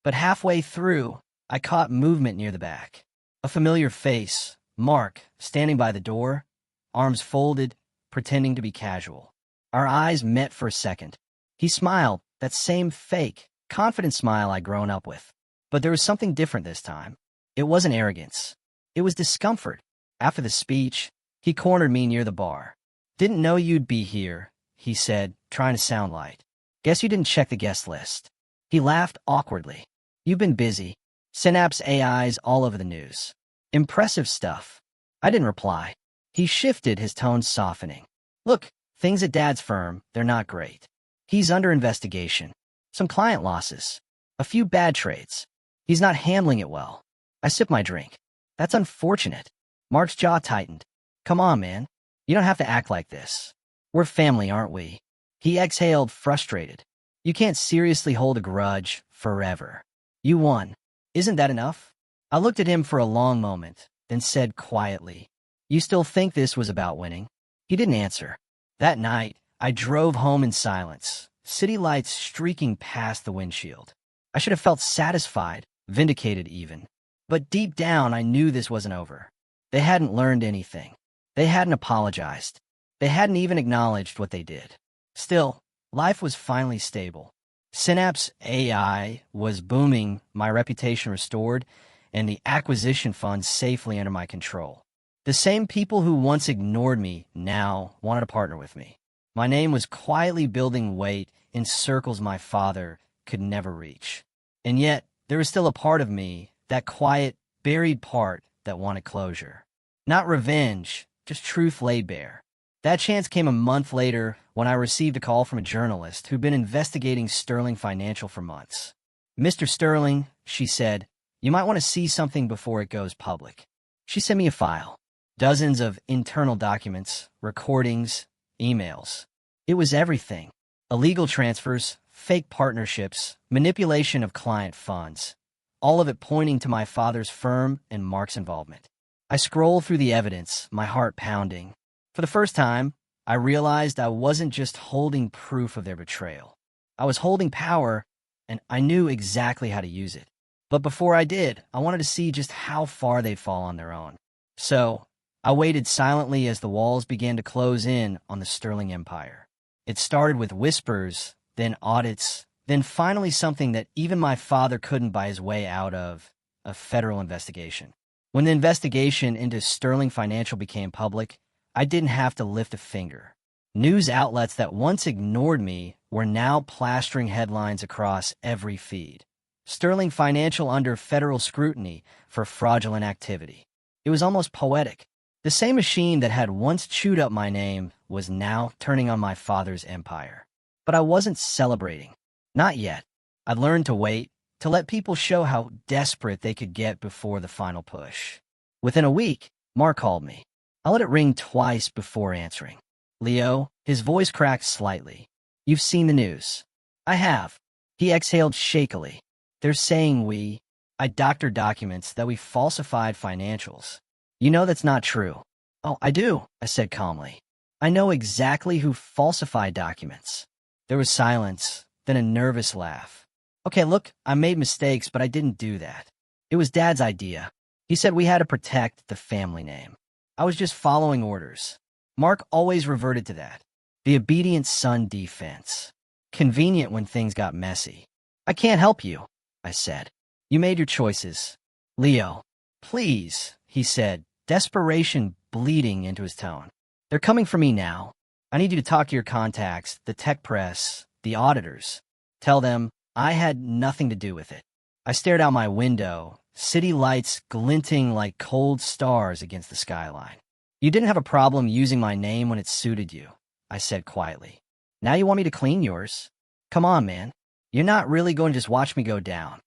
But halfway through, I caught movement near the back. A familiar face, Mark, standing by the door, arms folded, pretending to be casual. Our eyes met for a second. He smiled, that same fake, confident smile I'd grown up with. But there was something different this time. It wasn't arrogance. It was discomfort. After the speech, he cornered me near the bar. "Didn't know you'd be here," he said, trying to sound light. "Guess you didn't check the guest list." He laughed awkwardly. "You've been busy. Synapse AI's all over the news. Impressive stuff." I didn't reply. He shifted, his tone softening. "Look, things at Dad's firm, they're not great. He's under investigation. Some client losses. A few bad trades. He's not handling it well." I sipped my drink. "That's unfortunate." Mark's jaw tightened. "Come on, man. You don't have to act like this. We're family, aren't we?" He exhaled, frustrated. "You can't seriously hold a grudge forever. You won. Isn't that enough?" I looked at him for a long moment, then said quietly, "You still think this was about winning?" He didn't answer. That night, I drove home in silence, city lights streaking past the windshield. I should have felt satisfied, vindicated even. But deep down, I knew this wasn't over. They hadn't learned anything. They hadn't apologized. They hadn't even acknowledged what they did. Still, life was finally stable. Synapse AI was booming, my reputation restored, and the acquisition funds safely under my control. The same people who once ignored me now wanted to partner with me. My name was quietly building weight in circles my father could never reach. And yet, there was still a part of me, that quiet, buried part that wanted closure. Not revenge, just truth laid bare. That chance came a month later when I received a call from a journalist who'd been investigating Sterling Financial for months. "Mr. Sterling," she said, "you might want to see something before it goes public." She sent me a file. Dozens of internal documents, recordings, emails. It was everything. Illegal transfers, fake partnerships, manipulation of client funds. All of it pointing to my father's firm and Mark's involvement. I scrolled through the evidence, my heart pounding. For the first time, I realized I wasn't just holding proof of their betrayal. I was holding power, and I knew exactly how to use it. But before I did, I wanted to see just how far they'd fall on their own. So, I waited silently as the walls began to close in on the Sterling empire. It started with whispers, then audits, then finally something that even my father couldn't buy his way out of, a federal investigation. When the investigation into Sterling Financial became public, I didn't have to lift a finger. News outlets that once ignored me were now plastering headlines across every feed. Sterling Financial under federal scrutiny for fraudulent activity. It was almost poetic. The same machine that had once chewed up my name was now turning on my father's empire. But I wasn't celebrating. Not yet. I'd learned to wait, to let people show how desperate they could get before the final push. Within a week, Mark called me. I let it ring twice before answering. "Leo," his voice cracked slightly. "You've seen the news." "I have." He exhaled shakily. "They're saying I doctored documents, that we falsified financials. You know that's not true." "Oh, I do," I said calmly. "I know exactly who falsified documents." There was silence, then a nervous laugh. "Okay, look, I made mistakes, but I didn't do that. It was Dad's idea. He said we had to protect the family name. I was just following orders." Mark always reverted to that. The obedient son defense. Convenient when things got messy. "I can't help you," I said. "You made your choices." "Leo, please," he said, desperation bleeding into his tone. They're coming for me now. I need you to talk to your contacts, the tech press, the auditors. Tell them I had nothing to do with it. I stared out my window, city lights glinting like cold stars against the skyline. You didn't have a problem using my name when it suited you, I said quietly. Now you want me to clean yours? Come on, man. You're not really going to just watch me go down.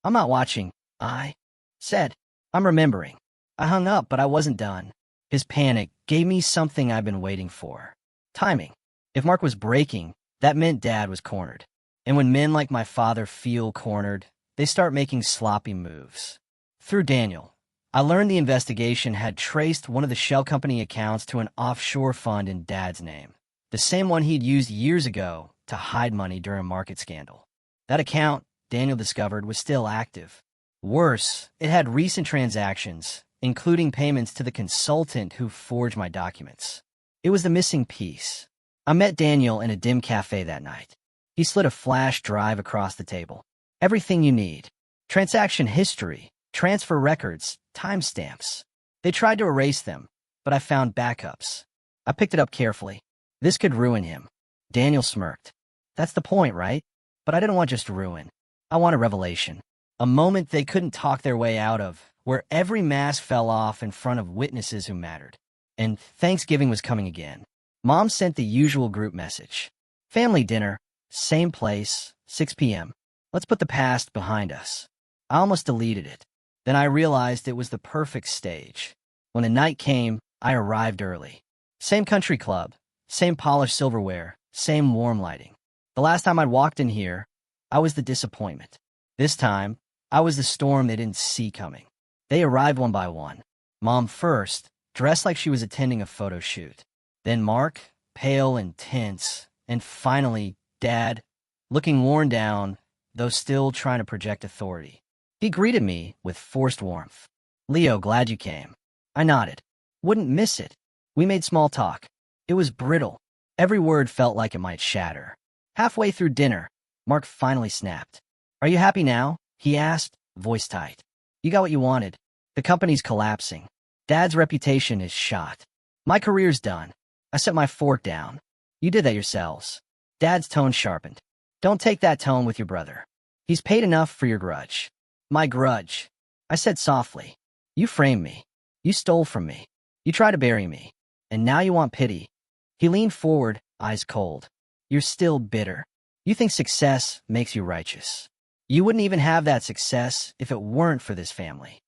I'm not watching, I said. I'm remembering. I hung up, but I wasn't done. His panic gave me something I've been waiting for. Timing. If Mark was breaking, that meant Dad was cornered. And when men like my father feel cornered, they start making sloppy moves. Through Daniel, I learned the investigation had traced one of the shell company accounts to an offshore fund in Dad's name, the same one he'd used years ago to hide money during a market scandal. That account, Daniel discovered, was still active. Worse, it had recent transactions, including payments to the consultant who forged my documents. It was the missing piece. I met Daniel in a dim cafe that night. He slid a flash drive across the table. Everything you need. Transaction history, transfer records, timestamps. They tried to erase them, but I found backups. I picked it up carefully. This could ruin him. Daniel smirked. That's the point, right? But I didn't want just ruin. I want a revelation. A moment they couldn't talk their way out of, where every mask fell off in front of witnesses who mattered. And Thanksgiving was coming again. Mom sent the usual group message. Family dinner, same place, 6 p.m. Let's put the past behind us. I almost deleted it. Then I realized it was the perfect stage. When the night came, I arrived early. Same country club, same polished silverware, same warm lighting. The last time I'd walked in here, I was the disappointment. This time, I was the storm they didn't see coming. They arrived one by one. Mom first, dressed like she was attending a photo shoot. Then Mark, pale and tense. And finally, Dad, looking worn down, though still trying to project authority. He greeted me with forced warmth. Leo, glad you came. I nodded. Wouldn't miss it. We made small talk. It was brittle. Every word felt like it might shatter. Halfway through dinner, Mark finally snapped. Are you happy now? He asked, voice tight. You got what you wanted. The company's collapsing. Dad's reputation is shot. My career's done. I set my fork down. You did that yourselves. Dad's tone sharpened. Don't take that tone with your brother. He's paid enough for your grudge. My grudge. I said softly. You framed me. You stole from me. You tried to bury me. And now you want pity. He leaned forward, eyes cold. You're still bitter. You think success makes you righteous. You wouldn't even have that success if it weren't for this family.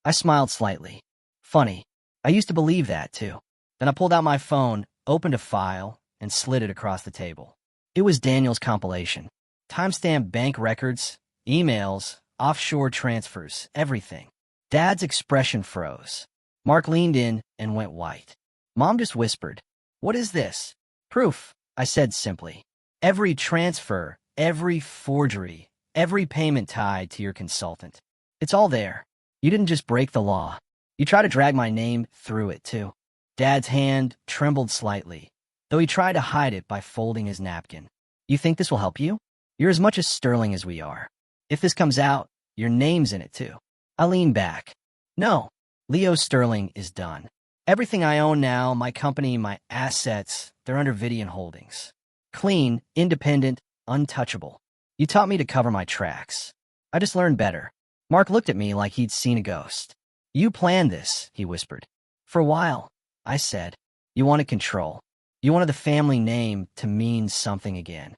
I smiled slightly. Funny. I used to believe that, too. Then I pulled out my phone, opened a file, and slid it across the table. It was Daniel's compilation. Timestamped bank records, emails, offshore transfers, everything. Dad's expression froze. Mark leaned in and went white. Mom just whispered, "What is this?" "Proof," I said simply. "Every transfer, every forgery, every payment tied to your consultant. It's all there. You didn't just break the law. You tried to drag my name through it, too." Dad's hand trembled slightly, though he tried to hide it by folding his napkin. "You think this will help you? You're as much as sterling as we are. If this comes out, your name's in it, too." I leaned back. "No, Leo Sterling is done. Everything I own now, my company, my assets, they're under Vidian Holdings. Clean, independent, untouchable. You taught me to cover my tracks. I just learned better." Mark looked at me like he'd seen a ghost. "You planned this," he whispered. "For a while," I said. "You wanted control. You wanted the family name to mean something again."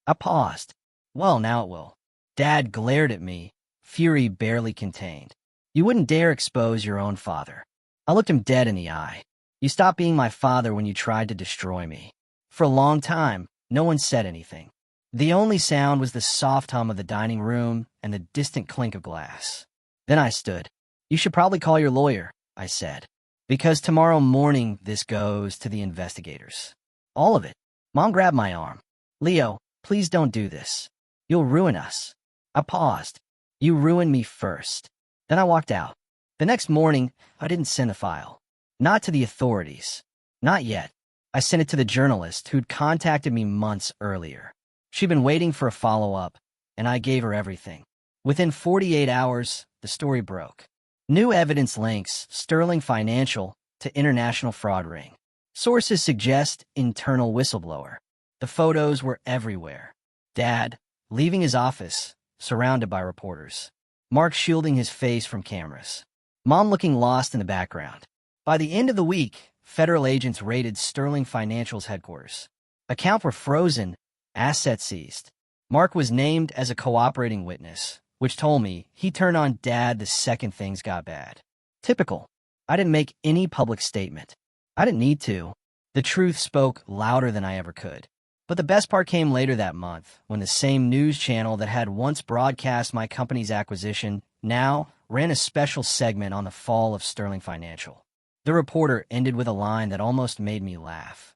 I paused. "Well, now it will." Dad glared at me, fury barely contained. "You wouldn't dare expose your own father." I looked him dead in the eye. "You stopped being my father when you tried to destroy me." For a long time, no one said anything. The only sound was the soft hum of the dining room and the distant clink of glass. Then I stood. "You should probably call your lawyer," I said. "Because tomorrow morning this goes to the investigators. All of it." Mom grabbed my arm. "Leo, please don't do this. You'll ruin us." I paused. "You ruined me first." Then I walked out. The next morning, I didn't send the file. Not to the authorities. Not yet. I sent it to the journalist who'd contacted me months earlier. She'd been waiting for a follow-up, and I gave her everything. Within 48 hours, the story broke. New evidence links Sterling Financial to international fraud ring. Sources suggest internal whistleblower. The photos were everywhere. Dad, leaving his office, surrounded by reporters. Mark shielding his face from cameras. Mom looking lost in the background. By the end of the week, federal agents raided Sterling Financial's headquarters. Accounts were frozen, assets seized. Mark was named as a cooperating witness, which told me he turned on Dad the second things got bad. Typical. I didn't make any public statement. I didn't need to. The truth spoke louder than I ever could. But the best part came later that month, when the same news channel that had once broadcast my company's acquisition now ran a special segment on the fall of Sterling Financial. The reporter ended with a line that almost made me laugh.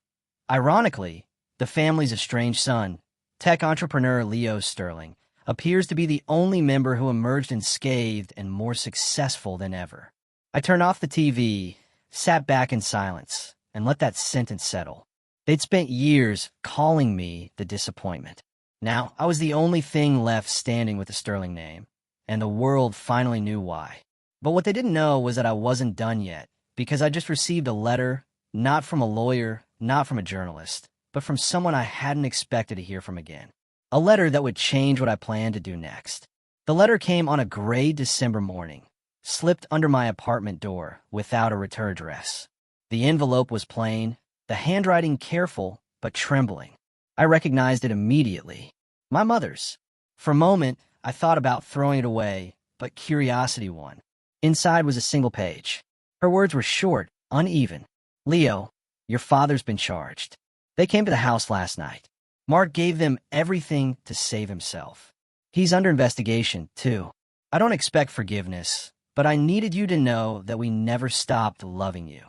Ironically, the family's estranged son, tech entrepreneur Leo Sterling, appears to be the only member who emerged unscathed and more successful than ever. I turned off the TV, sat back in silence, and let that sentence settle. They'd spent years calling me the disappointment. Now, I was the only thing left standing with the Sterling name, and the world finally knew why. But what they didn't know was that I wasn't done yet, because I just received a letter, not from a lawyer, not from a journalist, but from someone I hadn't expected to hear from again. A letter that would change what I planned to do next. The letter came on a gray December morning, slipped under my apartment door without a return address. The envelope was plain, the handwriting careful but trembling. I recognized it immediately. My mother's. For a moment, I thought about throwing it away, but curiosity won. Inside was a single page. Her words were short, uneven. Leo, your father's been charged. They came to the house last night. Mark gave them everything to save himself. He's under investigation, too. I don't expect forgiveness, but I needed you to know that we never stopped loving you.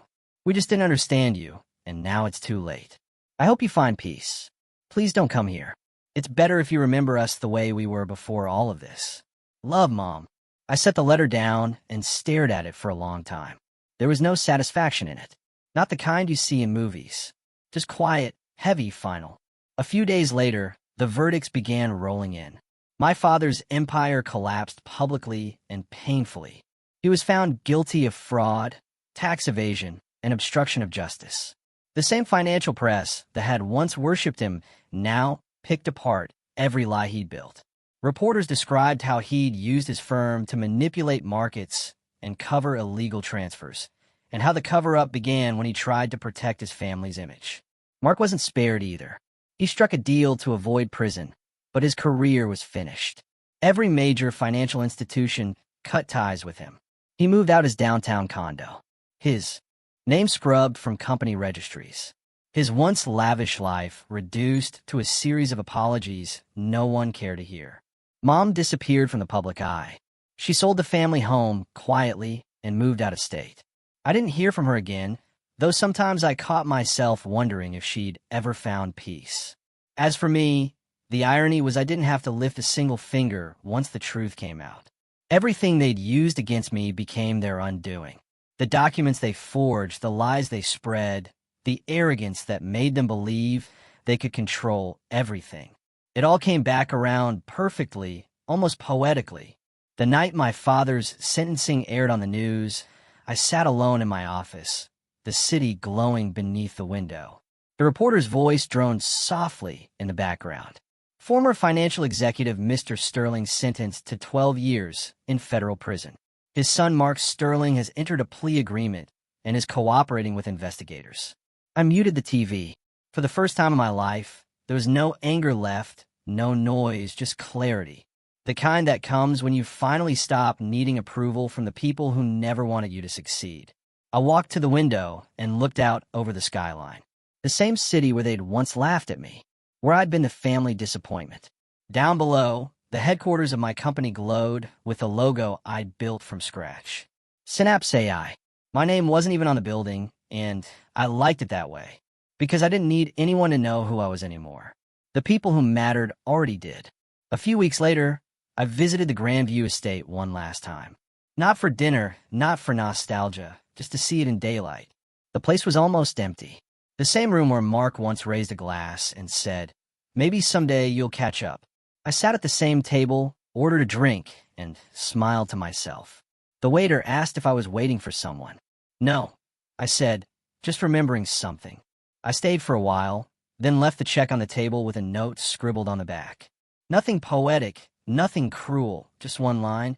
We just didn't understand you, and now it's too late. I hope you find peace. Please don't come here. It's better if you remember us the way we were before all of this. Love, Mom. I set the letter down and stared at it for a long time. There was no satisfaction in it. Not the kind you see in movies. Just quiet, heavy final. A few days later, the verdicts began rolling in. My father's empire collapsed publicly and painfully. He was found guilty of fraud, tax evasion, and obstruction of justice. The same financial press that had once worshipped him now picked apart every lie he'd built. Reporters described how he'd used his firm to manipulate markets and cover illegal transfers, and how the cover-up began when he tried to protect his family's image. Mark wasn't spared either. He struck a deal to avoid prison, but his career was finished. Every major financial institution cut ties with him. He moved out his downtown condo. His name scrubbed from company registries. His once lavish life reduced to a series of apologies no one cared to hear. Mom disappeared from the public eye. She sold the family home quietly and moved out of state. I didn't hear from her again, though sometimes I caught myself wondering if she'd ever found peace. As for me, the irony was I didn't have to lift a single finger once the truth came out. Everything they'd used against me became their undoing. The documents they forged, the lies they spread, the arrogance that made them believe they could control everything. It all came back around perfectly, almost poetically. The night my father's sentencing aired on the news, I sat alone in my office, the city glowing beneath the window. The reporter's voice droned softly in the background. Former financial executive Mr. Sterling sentenced to 12 years in federal prison. His son Mark Sterling has entered a plea agreement and is cooperating with investigators. I muted the TV. For the first time in my life, there was no anger left, no noise, just clarity. The kind that comes when you finally stop needing approval from the people who never wanted you to succeed. I walked to the window and looked out over the skyline. The same city where they'd once laughed at me, where I'd been the family disappointment. Down below, the headquarters of my company glowed with the logo I'd built from scratch. Synapse AI. My name wasn't even on the building, and I liked it that way, because I didn't need anyone to know who I was anymore. The people who mattered already did. A few weeks later, I visited the Grandview estate one last time. Not for dinner, not for nostalgia, just to see it in daylight. The place was almost empty. The same room where Mark once raised a glass and said, "Maybe someday you'll catch up." I sat at the same table, ordered a drink, and smiled to myself. The waiter asked if I was waiting for someone. "No," I said, just remembering something. I stayed for a while, then left the check on the table with a note scribbled on the back. Nothing poetic, nothing cruel, just one line.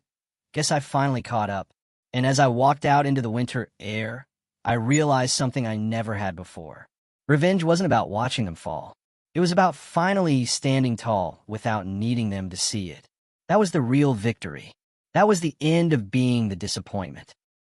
Guess I finally caught up. And as I walked out into the winter air, I realized something I never had before. Revenge wasn't about watching them fall. It was about finally standing tall without needing them to see it. That was the real victory. That was the end of being the disappointment.